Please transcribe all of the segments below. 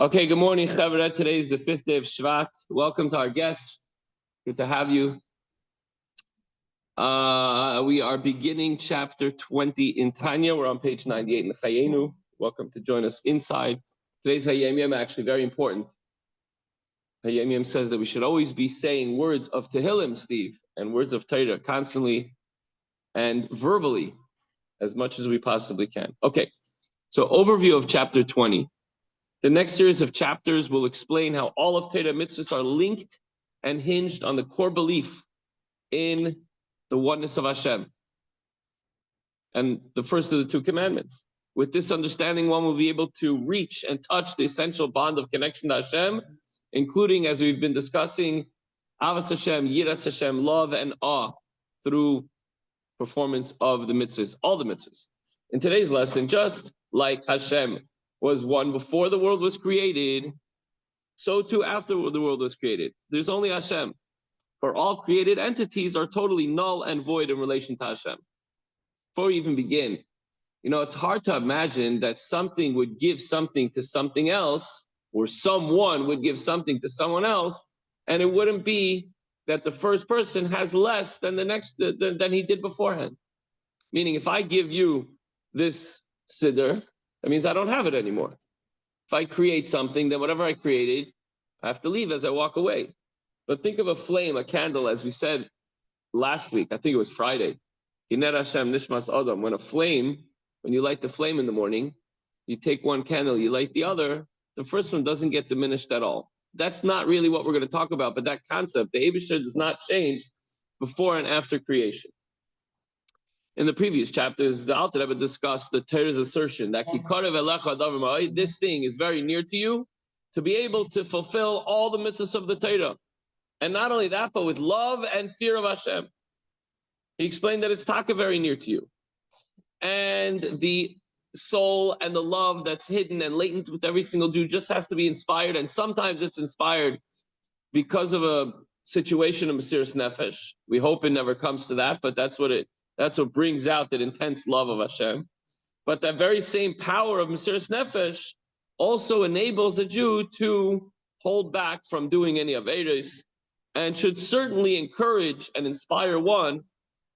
Okay, good morning, Chavra. Today is the 5th day of Shvat. Welcome to our guests. Good to have you. We are beginning chapter 20 in Tanya. We're on page 98 in the Chayenu. Welcome to join us inside. Today's Hayom Yom actually very important. Hayom Yom says that we should always be saying words of Tehillim, Steve, and words of Torah constantly and verbally as much as we possibly can. Okay, so overview of chapter 20. The next series of chapters will explain how all of Torah mitzvahs are linked and hinged on the core belief in the oneness of Hashem and the first of the two commandments. With this understanding, one will be able to reach and touch the essential bond of connection to Hashem, including, as we've been discussing, Avas Hashem, Yiras Hashem, love and awe through performance of the mitzvahs, all the mitzvahs. In today's lesson, just like Hashem was one before the world was created, so too after the world was created. There's only Hashem. For all created entities are totally null and void in relation to Hashem. Before we even begin, it's hard to imagine that something would give something to something else, or someone would give something to someone else, and it wouldn't be that the first person has less than the next than he did beforehand. Meaning, if I give you this siddur, that means I don't have it anymore. If I create something, then whatever I created, I have to leave as I walk away. But think of a flame, a candle, as we said last week, I think it was Friday. Hiner Hashem nishmas adam. When you light the flame in the morning, you take one candle, you light the other, the first one doesn't get diminished at all. That's not really what we're going to talk about, but that concept, the Eibishter does not change before and after creation. In the previous chapters, the Alter Rebbe discussed the Torah's assertion that this thing is very near to you, to be able to fulfill all the mitzvahs of the Torah. And not only that, but with love and fear of Hashem. He explained that it's taka very near to you. And the soul and the love that's hidden and latent with every single Jew just has to be inspired. And sometimes it's inspired because of a situation of Mesiras Nefesh. We hope it never comes to that, but that's what brings out that intense love of Hashem. But that very same power of Mesiras Nefesh also enables a Jew to hold back from doing any Averos, and should certainly encourage and inspire one,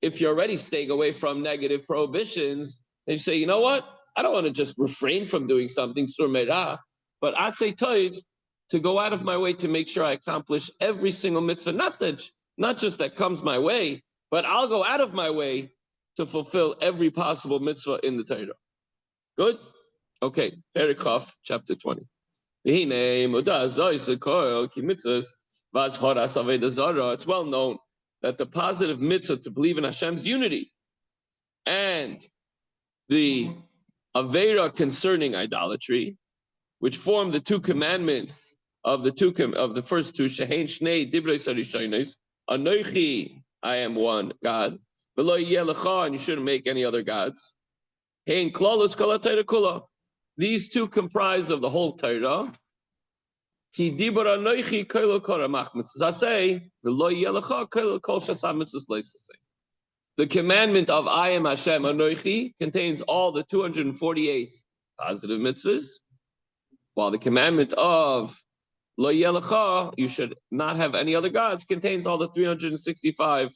if you're already staying away from negative prohibitions, and you say, you know what? I don't want to just refrain from doing something, sur meirah, but asay tov, to go out of my way to make sure I accomplish every single mitzvah, not just that comes my way, but I'll go out of my way to fulfill every possible mitzvah in the Torah. Good? Okay, Perek Chaf, chapter 20. It's well known that the positive mitzvah to believe in Hashem's unity and the Aveira concerning idolatry, which form the two commandments of the first two, Shehein Shnei Divrei Sarishonos, Anochi, I am one God, V'lo yeh lecha, and you shouldn't make any other gods. Hein Klolos Kol HaTorah Kula. These two comprise of the whole Torah. Ki dibur anochi kol kol machmitzvos. I say, v'lo yeh lecha kol shasam mitzvos leisasei. The commandment of I am Hashem Anochi contains all the 248 positive mitzvahs, while the commandment of Lo yeh lecha, you should not have any other gods, contains all the 365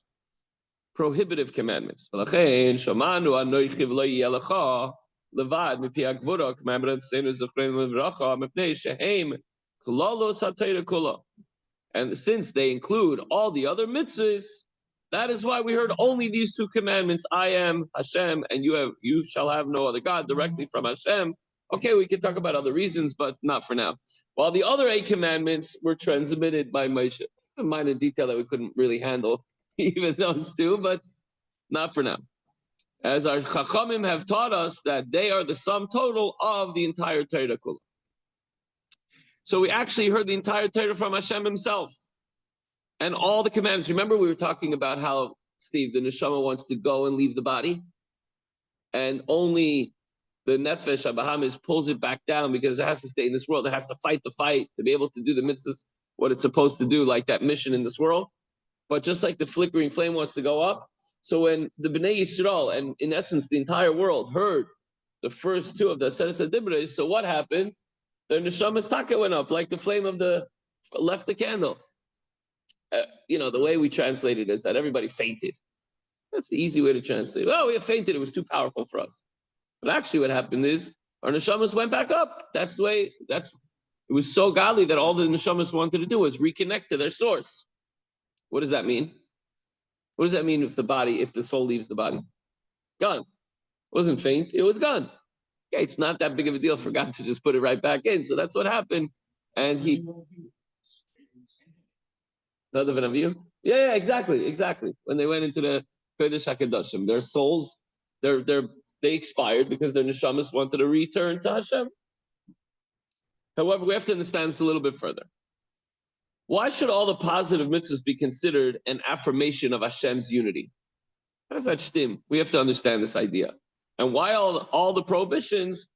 prohibitive commandments. V'lachein shomanu Anochi v'lo yeh lecha levad mipi hagvura k'mamra b'seinu zechrein levracha mepnei shehem klalos haTorah kula. And since they include all the other mitzvahs, that is why we heard only these two commandments, I am Hashem, and you shall have no other God, directly from Hashem. Okay, we can talk about other reasons, but not for now. While the other 8 commandments were transmitted by Moshe. A minor detail that we couldn't really handle, even those two, but not for now. As our Chachamim have taught us that they are the sum total of the entire Torah kula. So we actually heard the entire Torah from Hashem himself. And all the commandments. Remember we were talking about how, Steve, the neshama wants to go and leave the body? And only the nefesh, Abahamis, pulls it back down because it has to stay in this world. It has to fight the fight to be able to do the mitzvahs, what it's supposed to do, like that mission in this world. But just like the flickering flame wants to go up, so when the Bnei Yisrael, and in essence the entire world, heard the first two of the Aseret Divrei, so what happened? Their neshamas taka went up, like the flame of the left the candle. The way we translate it is that everybody fainted. That's the easy way to translate. Oh, we have fainted. It was too powerful for us. But actually, what happened is our neshamas went back up. That's the way. It was so godly that all the neshamas wanted to do was reconnect to their source. What does that mean? What does that mean if the soul leaves the body? Gone. It wasn't faint. It was gone. Okay, it's not that big of a deal for God to just put it right back in. So that's what happened. And he. Another view. Yeah, exactly. When they went into the Kodesh HaKadoshim, their souls, they expired because their neshamas wanted to return to Hashem. However, we have to understand this a little bit further. Why should all the positive mitzvahs be considered an affirmation of Hashem's unity? How does that stem? We have to understand this idea. And why all the prohibitions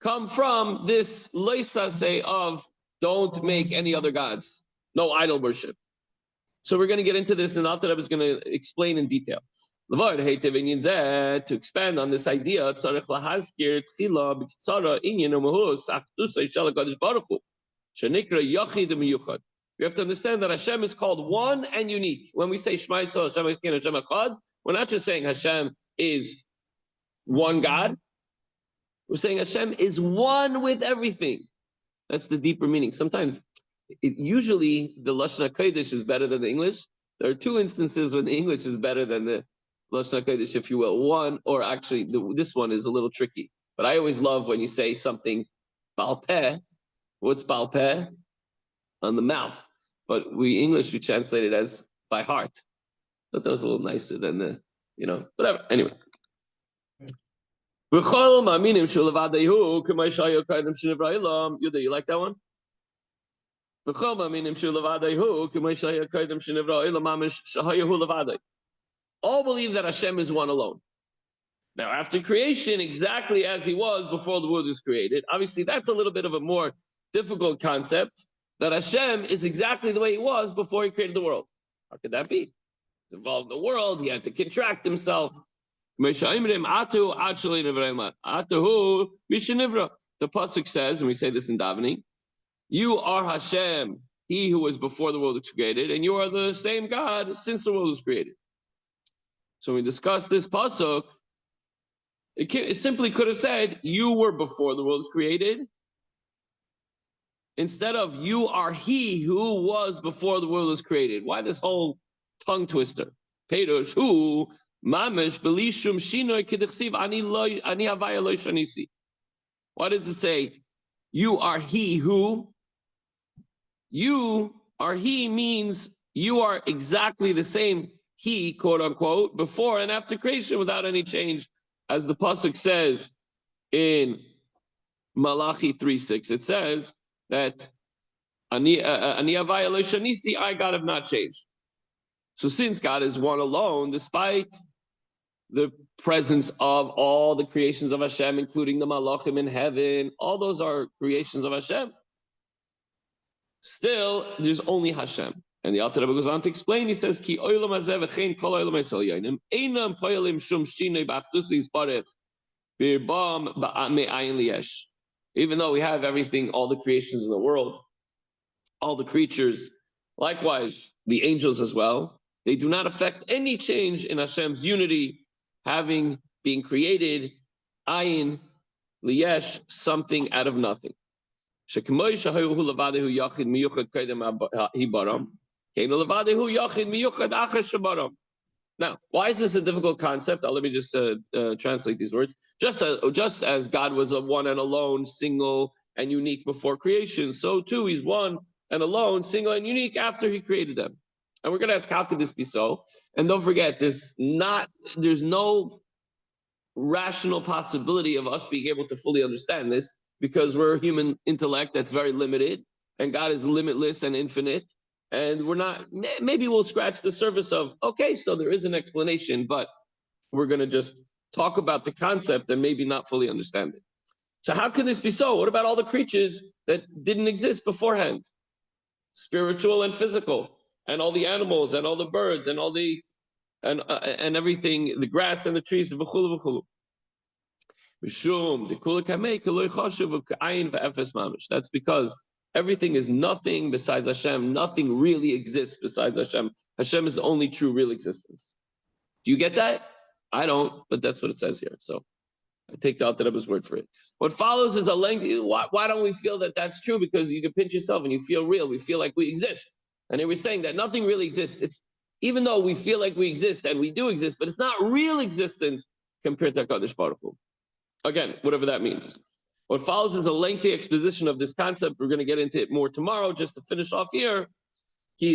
come from this leisase of don't make any other gods, no idol worship. So we're going to get into this, and Alter Rebbe is going to explain in detail. To expand on this idea, we have to understand that Hashem is called one and unique. When we say Shema Yisrael Hashem Elokeinu Hashem Echad, we're not just saying Hashem is one God. We're saying Hashem is one with everything. That's the deeper meaning. Sometimes, usually the Lashon HaKodesh is better than the English. There are two instances when the English is better than the Lashon HaKodesh, if you will. One, or actually, this one is a little tricky. But I always love when you say something Baal Peh. What's Baal Peh? On the mouth. But we translate it as by heart. But that was a little nicer than whatever. Anyway. Yuda, you like that one? All believe that Hashem is one alone. Now, after creation, exactly as he was before the world was created, obviously that's a little bit of a more difficult concept, that Hashem is exactly the way he was before he created the world. How could that be? He's involved in the world, he had to contract himself. The pasuk says, and we say this in davening, you are Hashem, he who was before the world was created, and you are the same God since the world was created. So when we discuss this pasuk, it simply could have said, you were before the world was created, instead of you are he who was before the world was created. Why this whole tongue twister? Perush hu mamish belishum shinoi kedichsiv ani havaya lo shanisi. Why does it say you are he who? You are he means you are exactly the same he, quote unquote, before and after creation without any change. As the pasuk says in Malachi 3:6, it says that Ani havaya lo shanisi, I God have not changed. So since God is one alone, despite the presence of all the creations of Hashem, including the malachim in heaven, all those are creations of Hashem, still there's only Hashem. And the Alter Rebbe goes on to explain, he says, Ki oilam hazeh v'chein kol oilam ha'yisrael yonim, einam poyalim shum shinoi b'achdusa yisbarech, v'yirbam me'ayin liyesh. Even though we have everything, all the creations in the world, all the creatures, likewise the angels as well, they do not affect any change in Hashem's unity, having been created, ayin liyesh, something out of nothing. Shekemoi shahayu hu levadehu yachid miyuchad kedem hibaram. Now, why is this a difficult concept? Let me just translate these words. Just as God was a one and alone, single and unique before creation, so too he's one and alone, single and unique after he created them. And we're going to ask, how could this be so? And don't forget, there's no rational possibility of us being able to fully understand this, because we're a human intellect that's very limited, and God is limitless and infinite. And we're not, maybe we'll scratch the surface of, okay, so there is an explanation, but we're going to just talk about the concept and maybe not fully understand it. So how can this be so? What about all the creatures that didn't exist beforehand? Spiritual and physical, and all the animals and all the birds and all the, and everything, the grass and the trees, v'chulu v'chulu. That's because everything is nothing besides Hashem. Nothing really exists besides Hashem. Hashem is the only true real existence. Do you get that? I don't, but that's what it says here. So I take the Alter Rebbe's word for it. What follows is a lengthy. Why don't we feel that that's true? Because you can pinch yourself and you feel real. We feel like we exist. And they were saying that nothing really exists. It's even though we feel like we exist and we do exist, but it's not real existence compared to HaKadosh Baruch Hu. Again, whatever that means. What follows is a lengthy exposition of this concept. We're going to get into it more tomorrow. Just to finish off here. For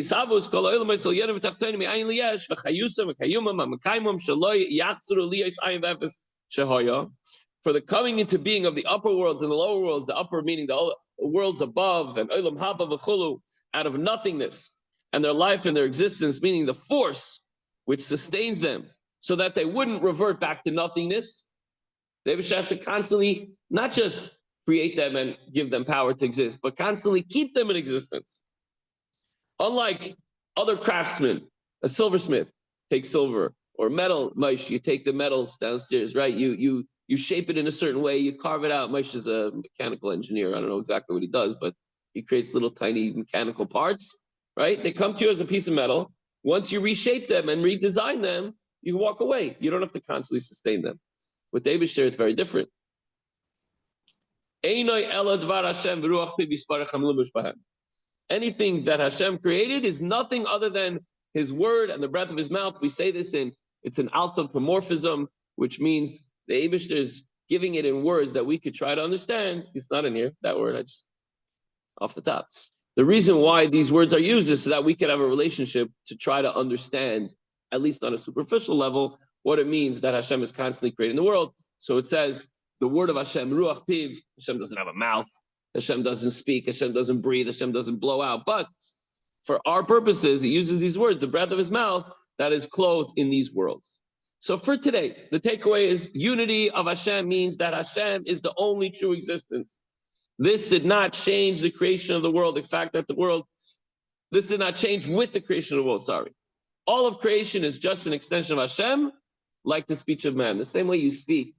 the coming into being of the upper worlds and the lower worlds, the upper meaning the worlds above and olam haba v'chulu, out of nothingness, and their life and their existence, meaning the force which sustains them, so that they wouldn't revert back to nothingness. They has to constantly not just create them and give them power to exist, but constantly keep them in existence. Unlike other craftsmen, a silversmith takes silver, or metal, Moshe, you take the metals downstairs, right? You shape it in a certain way, you carve it out. Moshe is a mechanical engineer. I don't know exactly what he does, but he creates little tiny mechanical parts, right? They come to you as a piece of metal. Once you reshape them and redesign them, you walk away. You don't have to constantly sustain them. With the Eibishter, it's very different. Anything that Hashem created is nothing other than His word and the breath of His mouth. We say this it's an anthropomorphism, which means the Eibishter is giving it in words that we could try to understand. It's not in here, that word, I just, off the top. The reason why these words are used is so that we can have a relationship to try to understand, at least on a superficial level, what it means that Hashem is constantly creating the world. So it says, the word of Hashem, Ruach Piv, Hashem doesn't have a mouth, Hashem doesn't speak, Hashem doesn't breathe, Hashem doesn't blow out. But for our purposes, He uses these words, the breath of His mouth, that is clothed in these worlds. So for today, the takeaway is unity of Hashem means that Hashem is the only true existence. This did not change the creation of the world. The fact that this did not change with the creation of the world, sorry. All of creation is just an extension of Hashem, like the speech of man. The same way you speak,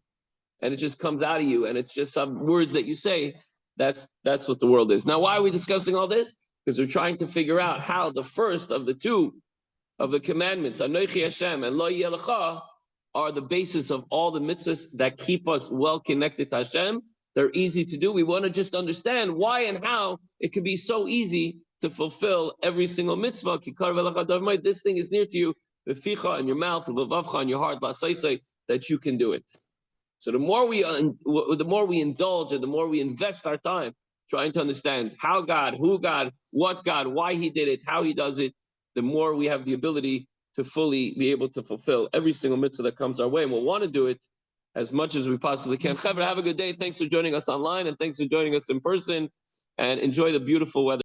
and it just comes out of you, and it's just some words that you say, that's what the world is. Now, why are we discussing all this? Because we're trying to figure out how the first of the two of the commandments, Anochi Hashem and Lo Yeh Lecha, are the basis of all the mitzvahs that keep us well connected to Hashem. They're easy to do. We want to just understand why and how it can be so easy to fulfill every single mitzvah. This thing is near to you, the ficha in your mouth, the vavavcha in your heart, that you can do it. So the more we indulge and the more we invest our time trying to understand how God, who God, what God, why He did it, how He does it, the more we have the ability to fully be able to fulfill every single mitzvah that comes our way. And we'll want to do it as much as we possibly can. Have a good day. Thanks for joining us online, and thanks for joining us in person, and enjoy the beautiful weather.